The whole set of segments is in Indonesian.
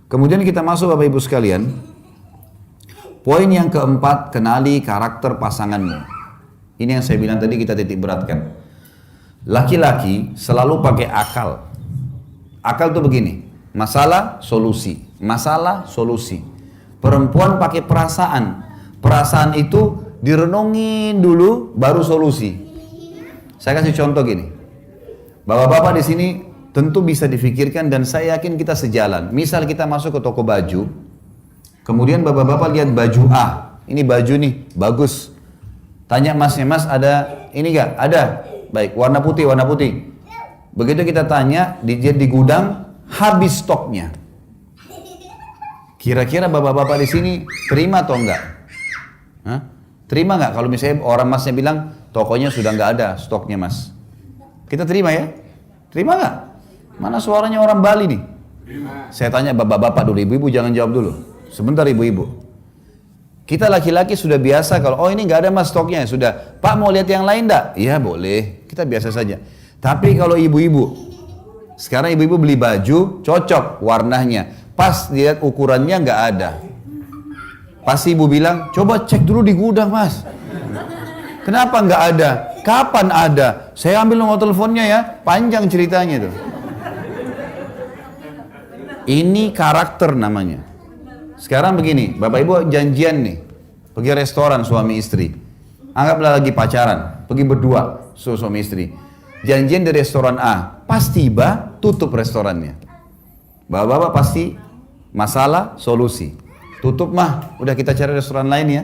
Kemudian kita masuk Bapak Ibu sekalian. Poin yang keempat, kenali karakter pasanganmu. Ini yang saya bilang tadi, kita titik beratkan. Laki-laki selalu pakai akal. Akal tuh begini, masalah, solusi. Masalah, solusi. Perempuan pakai perasaan. Perasaan itu direnungin dulu, baru solusi. Saya kasih contoh gini. Bapak-bapak di sini tentu bisa difikirkan dan saya yakin kita sejalan. Misal kita masuk ke toko baju, kemudian bapak-bapak lihat baju A, ini baju nih, bagus. Tanya masnya, mas ada ini gak? Ada. Baik, warna putih, warna putih. Begitu kita tanya, di gudang, habis stoknya. Kira-kira bapak-bapak di sini terima atau enggak? Hah? Terima nggak kalau misalnya orang masnya bilang, tokonya sudah nggak ada stoknya mas? Kita terima ya? Terima nggak? Mana suaranya orang Bali nih? Saya tanya bapak-bapak dulu, ibu-ibu jangan jawab dulu. Sebentar ibu-ibu. Kita laki-laki sudah biasa kalau, oh ini nggak ada mas stoknya, sudah. Pak mau lihat yang lain enggak? Iya boleh, kita biasa saja. Tapi kalau ibu-ibu, sekarang ibu-ibu beli baju, cocok warnanya. Pas lihat ukurannya nggak ada. Pasti ibu bilang, coba cek dulu di gudang mas. Kenapa nggak ada? Kapan ada? Saya ambil nomor teleponnya ya, panjang ceritanya itu. Ini karakter namanya. Sekarang begini, bapak ibu janjian nih, pergi restoran suami istri. Anggaplah lagi pacaran, pergi berdua suami istri. Janjian di restoran A, pas tiba tutup restorannya. Bapak-bapak pasti masalah, solusi. Tutup mah, udah kita cari restoran lain ya.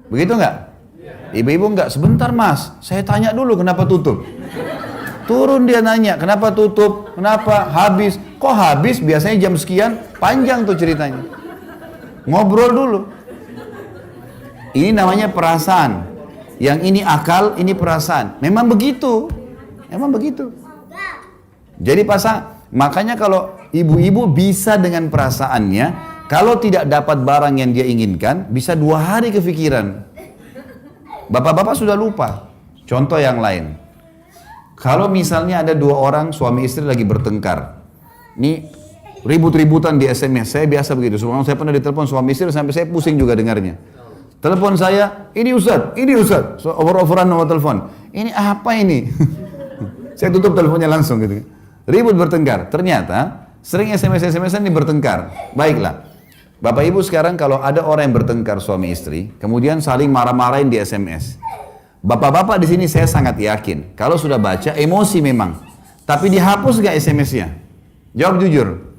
Begitu nggak? Ibu-ibu nggak, sebentar mas, saya tanya dulu kenapa tutup. Turun dia nanya, kenapa tutup? Kenapa? Habis. Kok habis? Biasanya jam sekian, panjang tuh ceritanya. Ngobrol dulu. Ini namanya perasaan. Yang ini akal, ini perasaan. Memang begitu. Memang begitu. Jadi makanya kalau ibu-ibu bisa dengan perasaannya, kalau tidak dapat barang yang dia inginkan, bisa 2 hari kepikiran. Bapak-bapak sudah lupa. Contoh yang lain. Kalau misalnya ada 2 orang suami istri lagi bertengkar. Ini ribut-ributan di SMS. Saya biasa begitu. Sebelum saya pernah ditelepon suami istri sampai saya pusing juga dengarnya. Telepon saya, ini Ustaz. So, over-overan nomor telepon. Ini apa ini? Saya tutup teleponnya langsung gitu. Ribut bertengkar. Ternyata sering SMS-SMS-an ini bertengkar. Baiklah. Bapak ibu sekarang kalau ada orang yang bertengkar suami istri, kemudian saling marah-marahin di SMS. Bapak-bapak di sini saya sangat yakin, kalau sudah baca emosi memang. Tapi dihapus gak SMS-nya? Jawab jujur.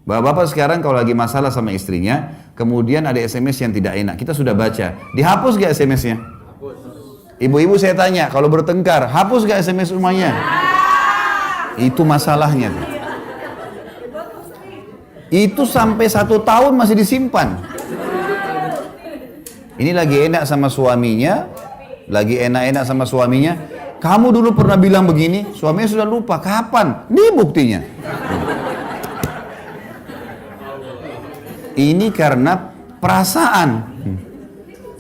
Bapak-bapak sekarang kalau lagi masalah sama istrinya, kemudian ada SMS yang tidak enak, kita sudah baca. Dihapus gak SMS-nya? Ibu-ibu saya tanya, kalau bertengkar, hapus gak SMS rumahnya? Itu masalahnya. Itu sampai 1 tahun masih disimpan. Ini lagi enak sama suaminya, lagi enak-enak sama suaminya. Kamu dulu pernah bilang begini, suaminya sudah lupa. Kapan? Ini buktinya. Ini karena perasaan.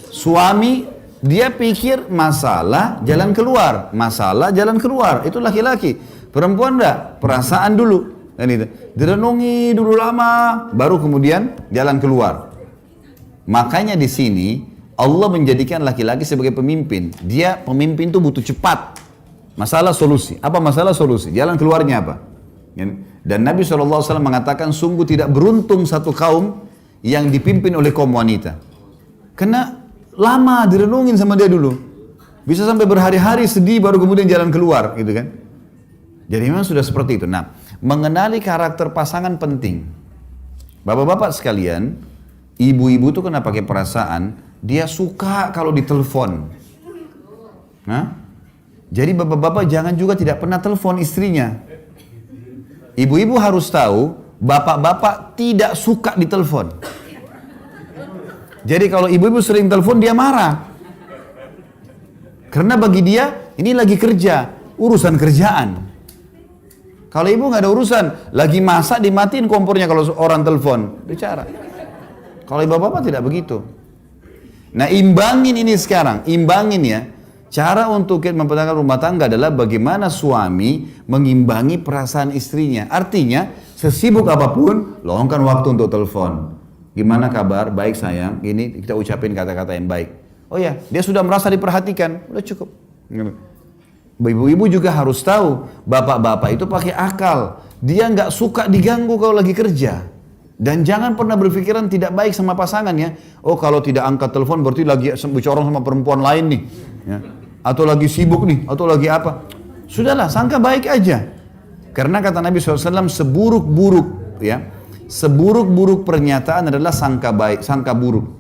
Suami dia pikir masalah jalan keluar, masalah jalan keluar. Itu laki-laki. Perempuan enggak, perasaan dulu. Dan itu direnungi dulu lama, baru kemudian jalan keluar. Makanya di sini Allah menjadikan laki-laki sebagai pemimpin. Dia pemimpin itu butuh cepat. Masalah solusi. Apa masalah solusi? Jalan keluarnya apa? Dan Nabi SAW mengatakan sungguh tidak beruntung satu kaum yang dipimpin oleh kaum wanita. Karena lama direnungin sama dia dulu. Bisa sampai berhari-hari sedih baru kemudian jalan keluar, gitu kan? Jadi memang sudah seperti itu. Nah, mengenali karakter pasangan penting. Bapak-bapak sekalian, ibu-ibu itu kena pakai perasaan, dia suka kalau ditelepon. Nah, jadi bapak-bapak jangan juga tidak pernah telepon istrinya. Ibu-ibu harus tahu, bapak-bapak tidak suka ditelepon. Jadi kalau ibu-ibu sering telepon, dia marah. Karena bagi dia, ini lagi kerja, urusan kerjaan. Kalau ibu nggak ada urusan, lagi masak dimatiin kompornya kalau orang telepon, bicara. Kalau bapak-bapak tidak begitu. Nah, imbangin ini sekarang, imbangin ya. Cara untuk mempertahankan rumah tangga adalah bagaimana suami mengimbangi perasaan istrinya. Artinya, Sesibuk apapun, luangkan waktu untuk telepon. Gimana kabar? Baik sayang. Ini kita ucapin kata-kata yang baik. Oh ya, dia sudah merasa diperhatikan. Udah cukup. Ibu-ibu juga harus tahu, bapak-bapak itu pakai akal. Dia nggak suka diganggu kalau lagi kerja. Dan jangan pernah berpikiran tidak baik sama pasangannya. Oh kalau tidak angkat telepon berarti lagi bicara sama perempuan lain nih. Ya. Atau lagi sibuk nih, atau lagi apa. Sudahlah, sangka baik aja. Karena kata Nabi SAW, seburuk-buruk ya, seburuk-buruk pernyataan adalah sangka baik, sangka buruk.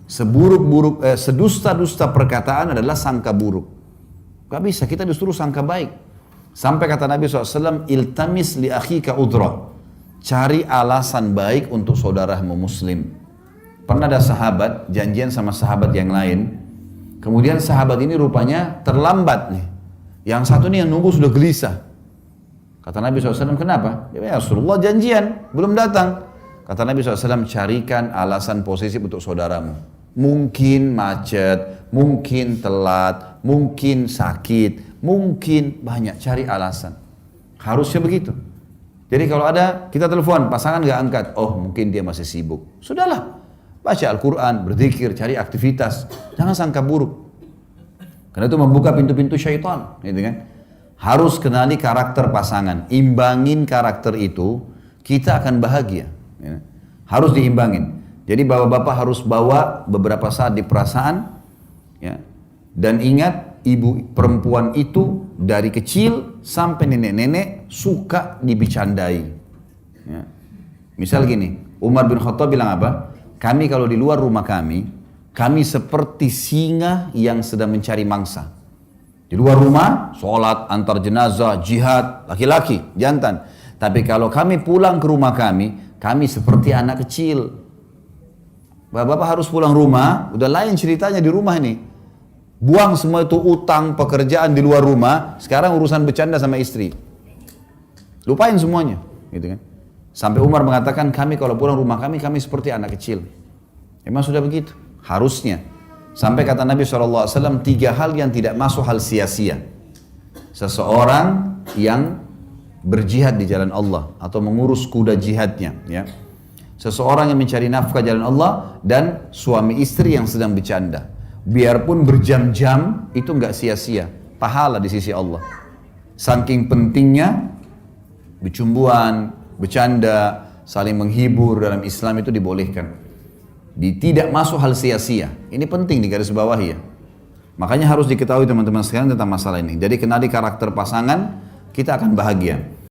Seburuk-buruk, sedusta-dusta perkataan adalah sangka buruk. Gak bisa, kita disuruh sangka baik. Sampai kata Nabi SAW, iltamis li akhika udra. Cari alasan baik untuk saudaramu muslim. Pernah ada sahabat, janjian sama sahabat yang lain. Kemudian sahabat ini rupanya terlambat nih. Yang satu nih yang nunggu sudah gelisah. Kata Nabi SAW, kenapa? Ya Rasulullah janjian, belum datang. Kata Nabi SAW, carikan alasan posesif untuk saudaramu. Mungkin macet, mungkin telat, mungkin sakit, mungkin banyak, cari alasan. Harusnya begitu. Jadi kalau ada, kita telepon, pasangan gak angkat, oh mungkin dia masih sibuk. Sudahlah, baca Al-Quran, berzikir, cari aktivitas. Jangan sangka buruk. Karena itu membuka pintu-pintu syaitan, gitu kan? Harus kenali karakter pasangan, imbangin karakter itu, kita akan bahagia. Ya. Harus diimbangin. Jadi bapak-bapak harus bawa beberapa saat di perasaan, ya. Dan ingat, ibu perempuan itu dari kecil sampai nenek-nenek suka dibicandai. Ya. Misal gini, Umar bin Khattab bilang apa? Kami kalau di luar rumah kami seperti singa yang sedang mencari mangsa. Di luar rumah, sholat, antar jenazah, jihad, laki-laki, jantan. Tapi kalau kami pulang ke rumah kami seperti anak kecil. Bapak-bapak harus pulang rumah, udah lain ceritanya di rumah ini. Buang semua itu utang, pekerjaan di luar rumah, sekarang urusan bercanda sama istri. Lupain semuanya, gitu kan. Sampai Umar mengatakan, kami kalau pulang rumah kami seperti anak kecil. Emang sudah begitu, harusnya. Sampai kata Nabi SAW, 3 hal yang tidak masuk hal sia-sia. Seseorang yang berjihad di jalan Allah atau mengurus kuda jihadnya, ya. Seseorang yang mencari nafkah jalan Allah dan suami istri yang sedang bercanda. Biarpun berjam-jam itu enggak sia-sia, pahala di sisi Allah. Saking pentingnya bercumbuan, bercanda, saling menghibur dalam Islam itu dibolehkan. Tidak masuk hal sia-sia. Ini penting di garis bawah ya. Makanya harus diketahui teman-teman sekalian tentang masalah ini. Jadi kenali karakter pasangan, kita akan bahagia.